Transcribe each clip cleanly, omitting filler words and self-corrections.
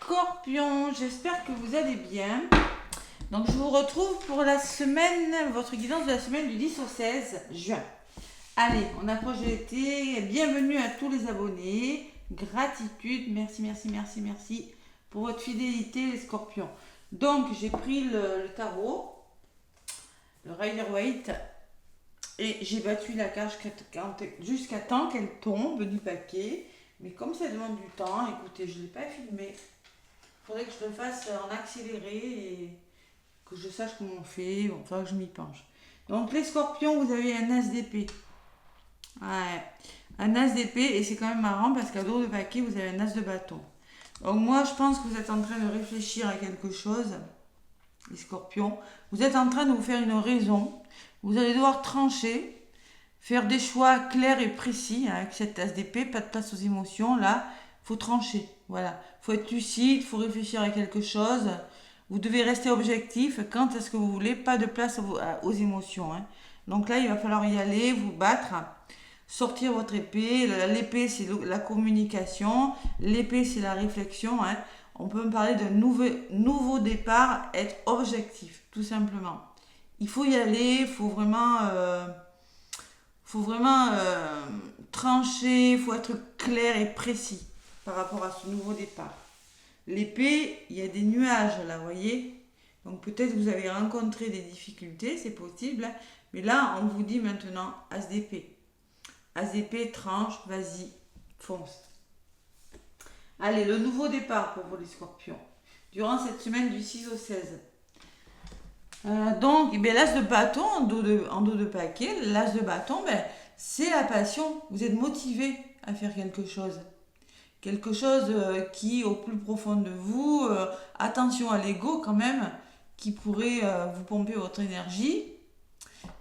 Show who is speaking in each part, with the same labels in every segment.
Speaker 1: Scorpion, j'espère que vous allez bien. Donc je vous retrouve pour la semaine, votre guidance de la semaine du 10 au 16 juin. Allez, on approche de l'été. Bienvenue à tous les abonnés. Gratitude, merci pour votre fidélité les scorpions. Donc j'ai pris le tarot, le Rider-Waite, et j'ai battu la cage jusqu'à temps qu'elle tombe du paquet. Mais comme ça demande du temps, écoutez, je ne l'ai pas filmé. Il faudrait que je le fasse en accéléré et que je sache comment on fait. Bon, il faudra que je m'y penche. Donc les scorpions, vous avez un as d'épée. Ouais, un as d'épée, et c'est quand même marrant parce qu'à dos de paquet, vous avez un as de bâton. Donc moi, je pense que vous êtes en train de réfléchir à quelque chose, les scorpions. Vous êtes en train de vous faire une raison. Vous allez devoir trancher, faire des choix clairs et précis hein, avec cette as d'épée, pas de place aux émotions. Là, il faut trancher. Voilà, il faut être lucide, il faut réfléchir à quelque chose. Vous devez rester objectif. Quand est-ce que vous voulez, pas de place aux émotions. Hein. Donc là, il va falloir y aller, vous battre, sortir votre épée. L'épée, c'est la communication. L'épée, c'est la réflexion. Hein. On peut me parler d'un nouveau départ, être objectif, tout simplement. Il faut y aller, il faut vraiment trancher, il faut être clair et précis par rapport à ce nouveau départ. L'épée, il y a des nuages là, vous voyez. Donc peut-être que vous avez rencontré des difficultés, c'est possible. Mais là, on vous dit maintenant, as d'épée. As d'épée, tranche, vas-y, fonce. Allez, le nouveau départ pour vous les scorpions. Durant cette semaine du 6 au 16. Donc, l'as de bâton en dos de paquet, l'as de bâton, c'est la passion. Vous êtes motivé à faire quelque chose. Quelque chose qui, au plus profond de vous, attention à l'ego quand même, qui pourrait vous pomper votre énergie.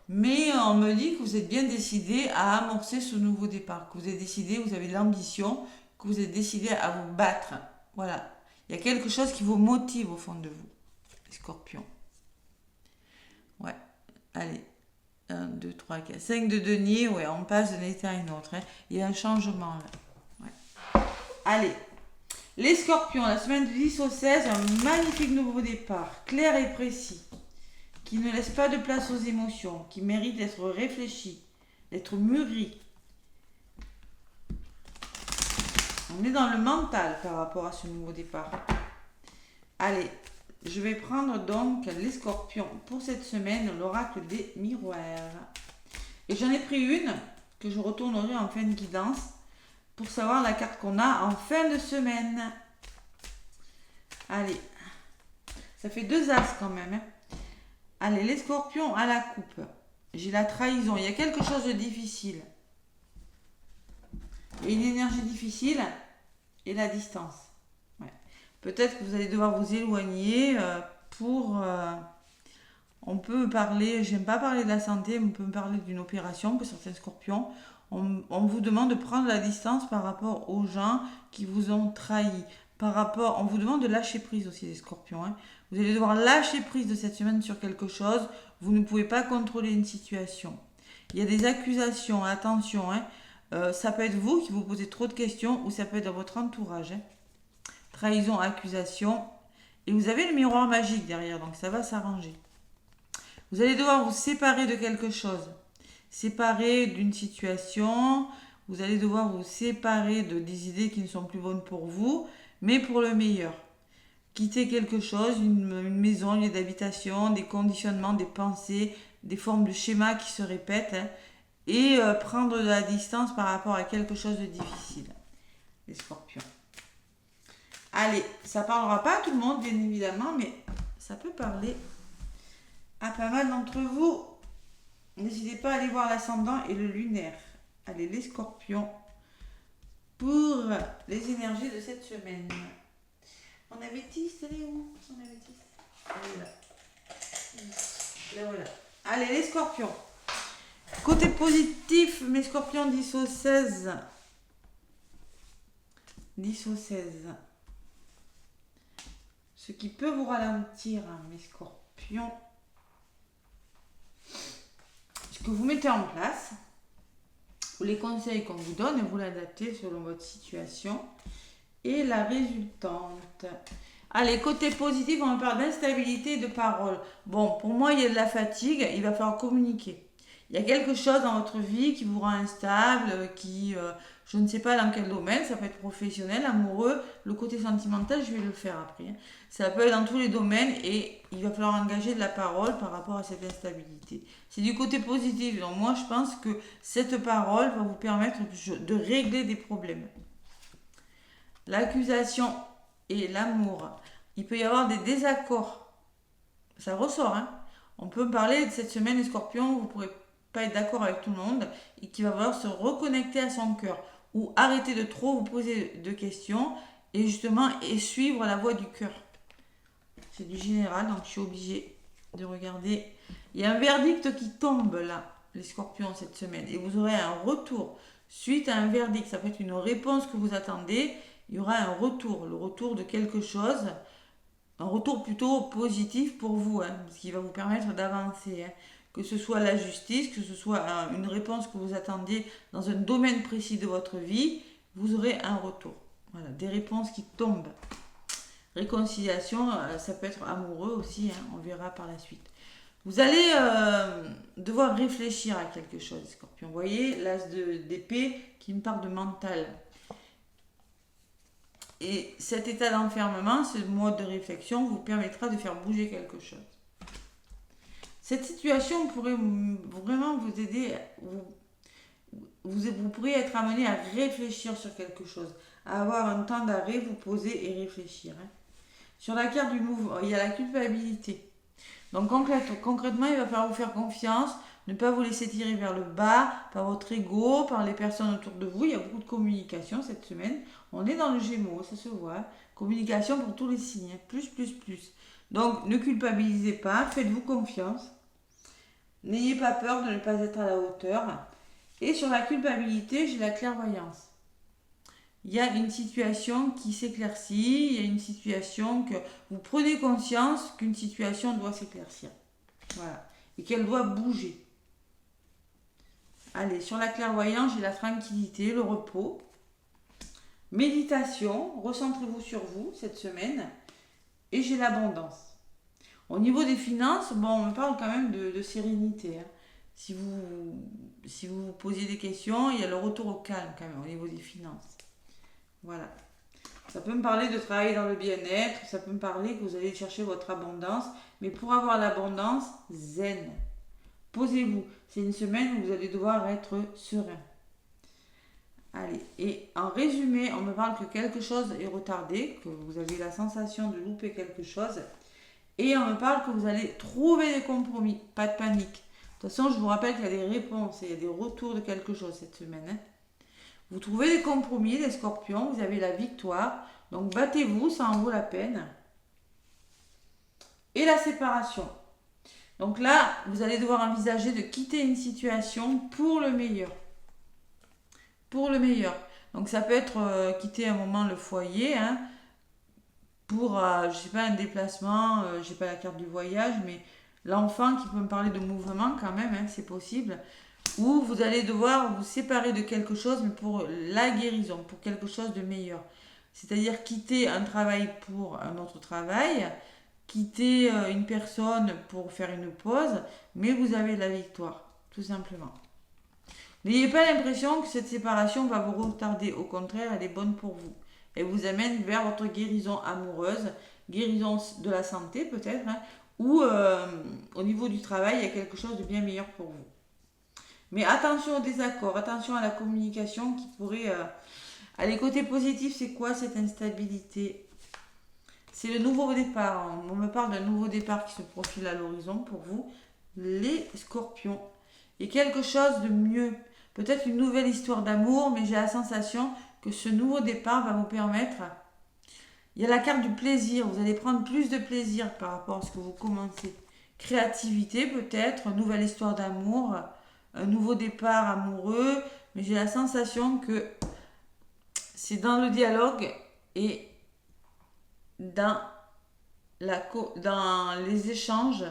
Speaker 1: Mais on me dit que vous êtes bien décidé à amorcer ce nouveau départ, que vous êtes décidé, vous avez l'ambition, que vous êtes décidé à vous battre. Voilà. Il y a quelque chose qui vous motive au fond de vous, les scorpions. Ouais, allez. 1, 2, 3, 4, 5 de denier, ouais, on passe d'un état à un autre. Hein. Il y a un changement là. Ouais. Allez, les scorpions, la semaine du 10 au 16, un magnifique nouveau départ, clair et précis, qui ne laisse pas de place aux émotions, qui mérite d'être réfléchi, d'être mûri. On est dans le mental par rapport à ce nouveau départ. Allez, je vais prendre donc les scorpions pour cette semaine, l'oracle des miroirs. Et j'en ai pris une que je retournerai en fin de guidance pour savoir la carte qu'on a en fin de semaine. Allez, ça fait 2 as quand même. Hein. Allez, les scorpions à la coupe. J'ai la trahison, il y a quelque chose de difficile. Et une énergie difficile et la distance. Peut-être que vous allez devoir vous éloigner pour... on peut me parler, j'aime pas parler de la santé, mais on peut me parler d'une opération pour certains scorpions. On vous demande de prendre la distance par rapport aux gens qui vous ont trahi. On vous demande de lâcher prise aussi les scorpions. Hein. Vous allez devoir lâcher prise de cette semaine sur quelque chose. Vous ne pouvez pas contrôler une situation. Il y a des accusations, attention. Hein. Ça peut être vous qui vous posez trop de questions ou ça peut être dans votre entourage. Hein. Trahison, accusation. Et vous avez le miroir magique derrière, donc ça va s'arranger. Vous allez devoir vous séparer de quelque chose. Séparer d'une situation. Vous allez devoir vous séparer des idées qui ne sont plus bonnes pour vous, mais pour le meilleur. Quitter quelque chose, une maison, un lieu d'habitation, des conditionnements, des pensées, des formes de schémas qui se répètent, hein, et prendre de la distance par rapport à quelque chose de difficile. Les scorpions. Allez, ça ne parlera pas à tout le monde, bien évidemment, mais ça peut parler à pas mal d'entre vous. N'hésitez pas à aller voir l'ascendant et le lunaire. Allez, les scorpions, pour les énergies de cette semaine. Mon améthyste, elle est où? Son améthyste. Elle est là. Là, voilà. Allez, les scorpions. Côté positif, mes scorpions 10 au 16. 10 au 16. Ce qui peut vous ralentir, hein, mes scorpions, ce que vous mettez en place, ou les conseils qu'on vous donne, vous l'adaptez selon votre situation. et la résultante. Allez, côté positif, on parle d'instabilité de parole. Bon, pour moi, il y a de la fatigue, il va falloir communiquer. Il y a quelque chose dans votre vie qui vous rend instable, je ne sais pas dans quel domaine, ça peut être professionnel, amoureux, le côté sentimental, je vais le faire après, hein. Ça peut être dans tous les domaines et il va falloir engager de la parole par rapport à cette instabilité. C'est du côté positif, donc moi je pense que cette parole va vous permettre de régler des problèmes. L'accusation et l'amour, il peut y avoir des désaccords, ça ressort, hein. On peut parler de cette semaine, les scorpions, vous pourrez pas être d'accord avec tout le monde et qu'il va falloir se reconnecter à son cœur ou arrêter de trop vous poser de questions et justement et suivre la voie du cœur. C'est du général, donc je suis obligée de regarder. Il y a un verdict qui tombe là, les scorpions, cette semaine, et vous aurez un retour suite à un verdict. Ça peut être une réponse que vous attendez, il y aura un retour, le retour de quelque chose, un retour plutôt positif pour vous, hein, ce qui va vous permettre d'avancer, hein. Que ce soit la justice, que ce soit une réponse que vous attendiez dans un domaine précis de votre vie, vous aurez un retour. Voilà, des réponses qui tombent. Réconciliation, ça peut être amoureux aussi, hein, on verra par la suite. Vous allez devoir réfléchir à quelque chose, Scorpion. Vous voyez, l'as d'épée qui me parle de mental. Et cet état d'enfermement, ce mode de réflexion vous permettra de faire bouger quelque chose. Cette situation pourrait vraiment vous aider, vous pourriez être amené à réfléchir sur quelque chose, à avoir un temps d'arrêt, vous poser et réfléchir, hein. Sur la carte du mouvement, il y a la culpabilité. Donc concrètement, il va falloir vous faire confiance, ne pas vous laisser tirer vers le bas par votre ego, par les personnes autour de vous. Il y a beaucoup de communication cette semaine. On est dans le Gémeaux, ça se voit. Communication pour tous les signes, plus. Donc ne culpabilisez pas, faites-vous confiance. N'ayez pas peur de ne pas être à la hauteur. Et sur la culpabilité, j'ai la clairvoyance. Il y a une situation qui s'éclaircit, il y a une situation que vous prenez conscience qu'une situation doit s'éclaircir. Voilà. Et qu'elle doit bouger. Allez, sur la clairvoyance, j'ai la tranquillité, le repos. Méditation, recentrez-vous sur vous cette semaine. Et j'ai l'abondance. Au niveau des finances, bon, on me parle quand même de sérénité, hein. Si vous vous posiez des questions, il y a le retour au calme quand même au niveau des finances. Voilà. Ça peut me parler de travailler dans le bien-être, ça peut me parler que vous allez chercher votre abondance, mais pour avoir l'abondance, zen. Posez-vous. C'est une semaine où vous allez devoir être serein. Allez, et en résumé, on me parle que quelque chose est retardé, que vous avez la sensation de louper quelque chose, et on me parle que vous allez trouver des compromis, pas de panique. De toute façon, je vous rappelle qu'il y a des réponses, il y a des retours de quelque chose cette semaine, hein. Vous trouvez des compromis, les scorpions, vous avez la victoire. Donc battez-vous, ça en vaut la peine. Et la séparation. Donc là, vous allez devoir envisager de quitter une situation pour le meilleur. Pour le meilleur. Donc ça peut être quitter un moment le foyer, hein, pour, je sais pas, un déplacement, je n'ai pas la carte du voyage, mais l'enfant qui peut me parler de mouvement quand même, hein, c'est possible. Ou vous allez devoir vous séparer de quelque chose, mais pour la guérison, pour quelque chose de meilleur. C'est-à-dire quitter un travail pour un autre travail, quitter une personne pour faire une pause, mais vous avez la victoire, tout simplement. N'ayez pas l'impression que cette séparation va vous retarder, au contraire, elle est bonne pour vous. Elle vous amène vers votre guérison amoureuse, guérison de la santé peut-être, hein, ou au niveau du travail, il y a quelque chose de bien meilleur pour vous. Mais attention aux désaccords, attention à la communication qui pourrait... Allez, côté positif, c'est quoi cette instabilité? C'est le nouveau départ. On me parle d'un nouveau départ qui se profile à l'horizon pour vous, les scorpions. Et quelque chose de mieux. Peut-être une nouvelle histoire d'amour, mais j'ai la sensation que ce nouveau départ va vous permettre... Il y a la carte du plaisir. Vous allez prendre plus de plaisir par rapport à ce que vous commencez. Créativité peut-être, nouvelle histoire d'amour... Un nouveau départ amoureux, mais j'ai la sensation que c'est dans le dialogue et dans les échanges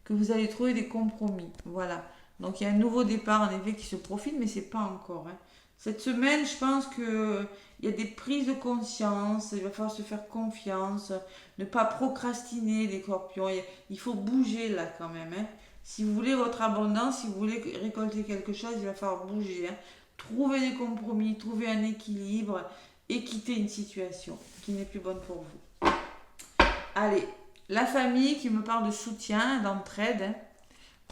Speaker 1: que vous allez trouver des compromis. Voilà. Donc il y a un nouveau départ en effet qui se profile, mais c'est pas encore, hein. Cette semaine, je pense que il y a des prises de conscience, il va falloir se faire confiance, ne pas procrastiner les scorpions. Il faut bouger là quand même, hein. Si vous voulez votre abondance, si vous voulez récolter quelque chose, il va falloir bouger, hein. Trouver des compromis, trouver un équilibre et quitter une situation qui n'est plus bonne pour vous. Allez, la famille qui me parle de soutien, d'entraide, hein,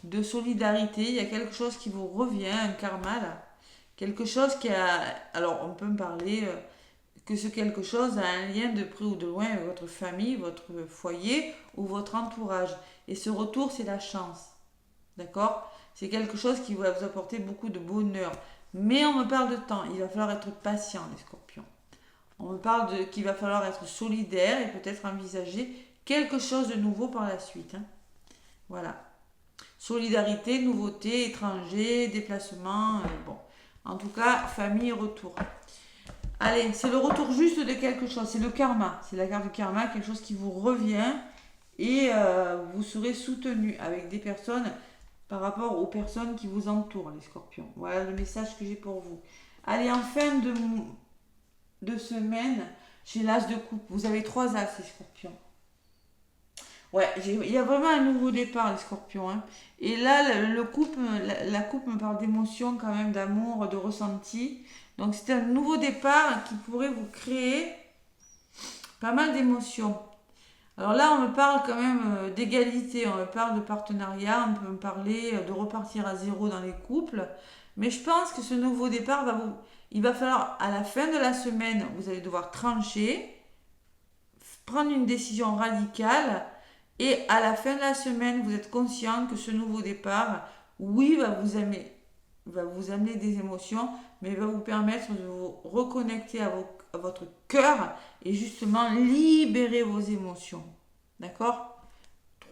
Speaker 1: de solidarité, il y a quelque chose qui vous revient, un karma là. Quelque chose qui a... Alors, on peut me parler que ce quelque chose a un lien de près ou de loin avec votre famille, votre foyer ou votre entourage. Et ce retour, c'est la chance. D'accord? C'est quelque chose qui va vous apporter beaucoup de bonheur. Mais on me parle de temps. Il va falloir être patient, les scorpions. On me parle de qu'il va falloir être solidaire et peut-être envisager quelque chose de nouveau par la suite, hein. Voilà. Solidarité, nouveauté, étranger, déplacement, bon. En tout cas, famille, retour. Allez, c'est le retour juste de quelque chose. C'est le karma. C'est la carte du karma, quelque chose qui vous revient et vous serez soutenu avec des personnes par rapport aux personnes qui vous entourent, les scorpions. Voilà le message que j'ai pour vous. Allez, en fin de semaine, j'ai l'as de coupe. Vous avez 3 as, les scorpions. Ouais, il y a vraiment un nouveau départ, les scorpions, hein. Et là, la coupe me parle d'émotion quand même, d'amour, de ressenti. Donc c'est un nouveau départ qui pourrait vous créer pas mal d'émotions. Alors là, on me parle quand même d'égalité, on me parle de partenariat, on peut me parler de repartir à zéro dans les couples. Mais je pense que ce nouveau départ il va falloir, à la fin de la semaine, vous allez devoir trancher, prendre une décision radicale. Et à la fin de la semaine, vous êtes conscient que ce nouveau départ, oui, va vous amener des émotions, mais va vous permettre de vous reconnecter à votre cœur et justement libérer vos émotions. D'accord?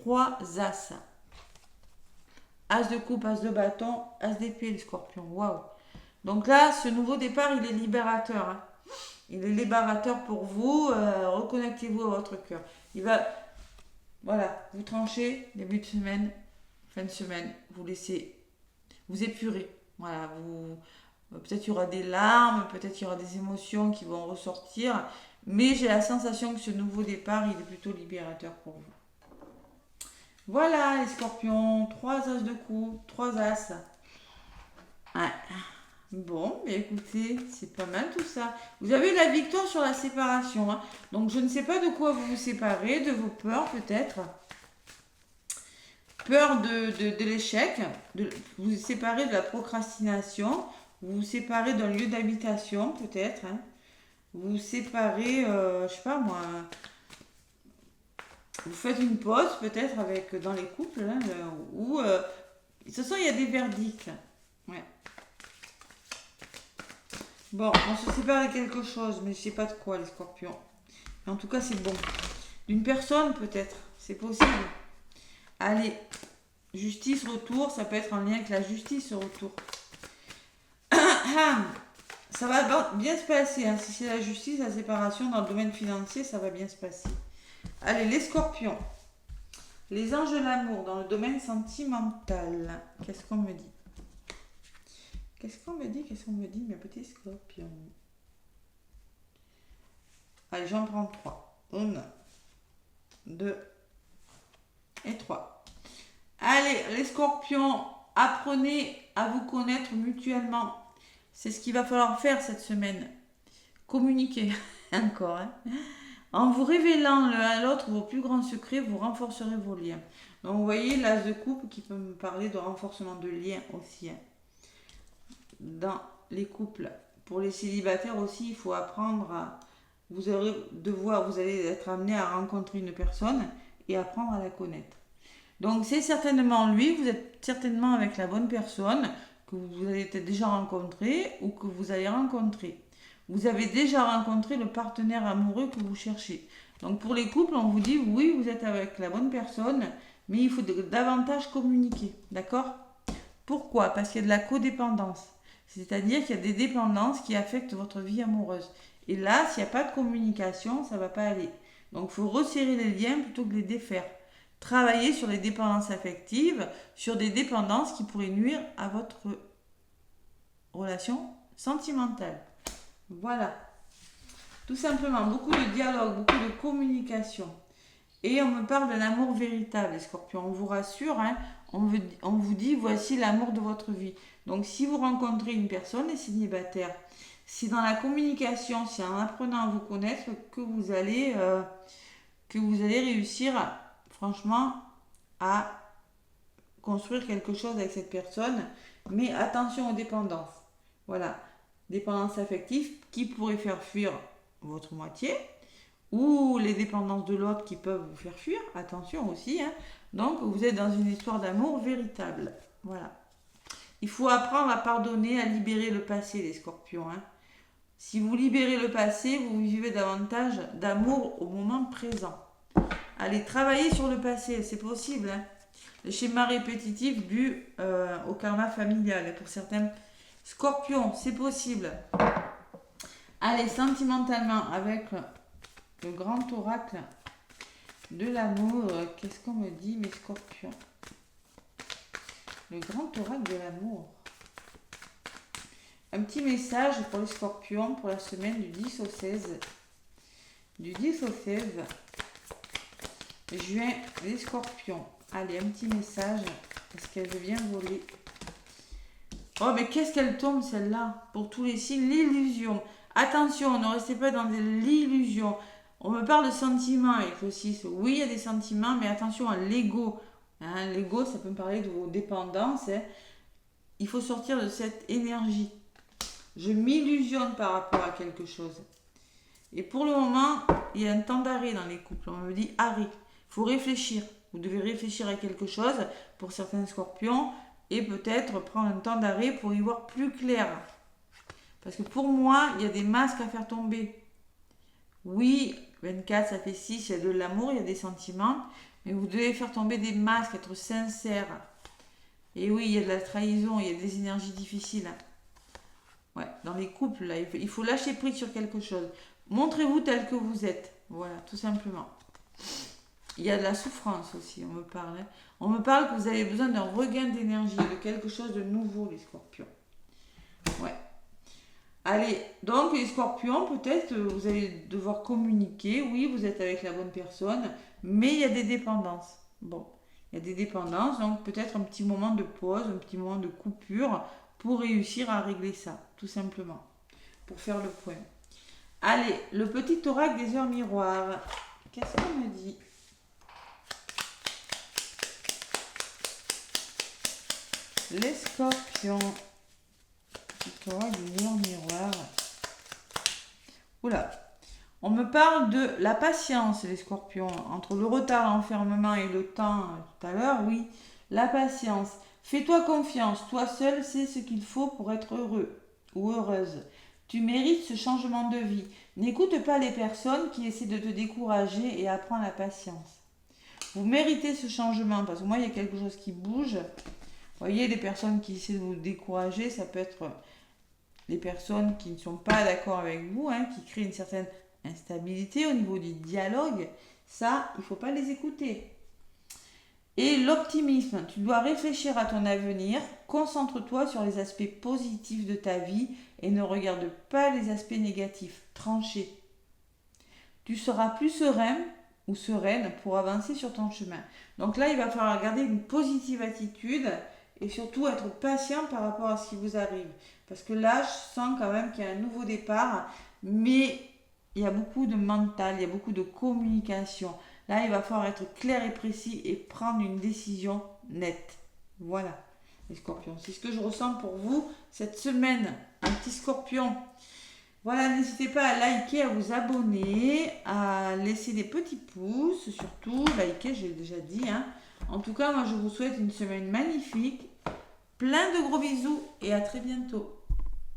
Speaker 1: 3 as. As de coupe, as de bâton, as d'épée, le scorpion. Waouh! Donc là, ce nouveau départ, il est libérateur, hein. Il est libérateur pour vous. Reconnectez-vous à votre cœur. Voilà, vous tranchez, début de semaine, fin de semaine, vous laissez, vous épurez. Voilà, peut-être il y aura des larmes, peut-être il y aura des émotions qui vont ressortir, mais j'ai la sensation que ce nouveau départ, il est plutôt libérateur pour vous. Voilà les scorpions, 3 as de coupe, 3 as. Ouais. Bon, mais écoutez, c'est pas mal tout ça. Vous avez la victoire sur la séparation, hein. Donc je ne sais pas de quoi vous vous séparez, de vos peurs peut-être. Peur de l'échec, vous vous séparez de la procrastination, vous vous séparez d'un lieu d'habitation peut-être, hein. Vous vous séparez, je sais pas moi, vous faites une pause peut-être dans les couples, hein, où, de toute façon il y a des verdicts. Ouais. Bon, on se sépare de quelque chose, mais je sais pas de quoi, les scorpions. Mais en tout cas, c'est bon. D'une personne, peut-être. C'est possible. Allez, justice, retour. Ça peut être en lien avec la justice, ce retour. Ça va bien se passer, hein. Si c'est la justice, la séparation dans le domaine financier, ça va bien se passer. Allez, les scorpions. Les anges de l'amour dans le domaine sentimental. Qu'est-ce qu'on me dit? Qu'est-ce qu'on me dit, mes petits scorpions? Allez, j'en prends 3. 1, 2 et 3. Allez, les scorpions, apprenez à vous connaître mutuellement. C'est ce qu'il va falloir faire cette semaine. Communiquer, encore, hein. En vous révélant l'un à l'autre vos plus grands secrets, vous renforcerez vos liens. Donc, vous voyez, l'as de coupe qui peut me parler de renforcement de liens aussi, hein. Dans les couples. Pour les célibataires aussi, il faut apprendre à... Vous allez être amené à rencontrer une personne et apprendre à la connaître. Donc c'est certainement lui, vous êtes certainement avec la bonne personne que vous avez peut-être déjà rencontré ou que vous allez rencontrer. Vous avez déjà rencontré le partenaire amoureux que vous cherchez. Donc pour les couples, on vous dit oui, vous êtes avec la bonne personne, mais il faut davantage communiquer. D'accord? Pourquoi? Parce qu'il y a de la codépendance. C'est-à-dire qu'il y a des dépendances qui affectent votre vie amoureuse. Et là, s'il n'y a pas de communication, ça ne va pas aller. Donc, il faut resserrer les liens plutôt que les défaire. Travailler sur les dépendances affectives, sur des dépendances qui pourraient nuire à votre relation sentimental. Voilà. Tout simplement, beaucoup de dialogue, beaucoup de communication. Et on me parle d'un amour véritable, les scorpions. On vous rassure, hein, on vous dit, voici l'amour de votre vie. Donc, si vous rencontrez une personne, les célibataires, c'est dans la communication, c'est en apprenant à vous connaître que vous allez réussir, franchement, à construire quelque chose avec cette personne. Mais attention aux dépendances. Voilà. Dépendance affective qui pourrait faire fuir votre moitié, ou les dépendances de l'autre qui peuvent vous faire fuir, attention aussi, hein. Donc vous êtes dans une histoire d'amour véritable, voilà. Il faut apprendre à pardonner, à libérer le passé, les scorpions, hein. Si vous libérez le passé, vous vivez davantage d'amour au moment présent. Allez, travailler sur le passé, c'est possible, hein. Le schéma répétitif dû au karma familial, pour certains scorpions, c'est possible. Allez, sentimentalement, avec le grand oracle de l'amour, qu'est-ce qu'on me dit, mes scorpions? Le grand oracle de l'amour. Un petit message pour les scorpions pour la semaine du 10 au 16. Du 10 au 16 juin, les scorpions. Allez, un petit message, parce qu'elle veut bien voler. Oh, mais qu'est-ce qu'elle tombe, celle-là? Pour tous les signes, l'illusion. Attention, ne restez pas dans l'illusion. On me parle de sentiments avec le 6. Oui, il y a des sentiments, mais attention à l'ego. Hein, l'ego, ça peut me parler de vos dépendances. Hein. Il faut sortir de cette énergie. Je m'illusionne par rapport à quelque chose. Et pour le moment, il y a un temps d'arrêt dans les couples. On me dit arrêt. Il faut réfléchir. Vous devez réfléchir à quelque chose pour certains scorpions et peut-être prendre un temps d'arrêt pour y voir plus clair. Parce que pour moi, il y a des masques à faire tomber. Oui, 24, ça fait 6, il y a de l'amour, il y a des sentiments, mais vous devez faire tomber des masques, être sincère. Et oui, il y a de la trahison, il y a des énergies difficiles. Ouais, dans les couples, là, il faut lâcher prise sur quelque chose. Montrez-vous tel que vous êtes. Voilà, tout simplement. Il y a de la souffrance aussi, on me parle. Hein. On me parle que vous avez besoin d'un regain d'énergie, de quelque chose de nouveau, les scorpions. Ouais. Allez, donc les scorpions, peut-être vous allez devoir communiquer. Oui, vous êtes avec la bonne personne, mais il y a des dépendances. Bon, il y a des dépendances, donc peut-être un petit moment de pause, un petit moment de coupure pour réussir à régler ça, tout simplement, pour faire le point. Allez, le petit oracle des heures miroirs. Qu'est-ce qu'on me dit ? Les scorpions. Petit oracle des heures miroirs. Oula. On me parle de la patience, les scorpions. Entre le retard, l'enfermement et le temps, tout à l'heure, oui. La patience. Fais-toi confiance. Toi seul sais ce qu'il faut pour être heureux ou heureuse. Tu mérites ce changement de vie. N'écoute pas les personnes qui essaient de te décourager et apprends la patience. Vous méritez ce changement parce que moi, il y a quelque chose qui bouge. Vous voyez, les personnes qui essaient de vous décourager, ça peut être les personnes qui ne sont pas d'accord avec vous, hein, qui créent une certaine instabilité au niveau du dialogue. Ça, il ne faut pas les écouter. Et l'optimisme, tu dois réfléchir à ton avenir, concentre-toi sur les aspects positifs de ta vie et ne regarde pas les aspects négatifs, tranchés. Tu seras plus serein ou sereine pour avancer sur ton chemin. Donc là, il va falloir garder une positive attitude et surtout être patient par rapport à ce qui vous arrive. Parce que là, je sens quand même qu'il y a un nouveau départ, mais il y a beaucoup de mental, il y a beaucoup de communication. Là, il va falloir être clair et précis et prendre une décision nette. Voilà, les scorpions. C'est ce que je ressens pour vous cette semaine. Un petit scorpion. Voilà, n'hésitez pas à liker, à vous abonner, à laisser des petits pouces. Surtout, liker, j'ai déjà dit. Hein. En tout cas, moi, je vous souhaite une semaine magnifique. Plein de gros bisous et à très bientôt.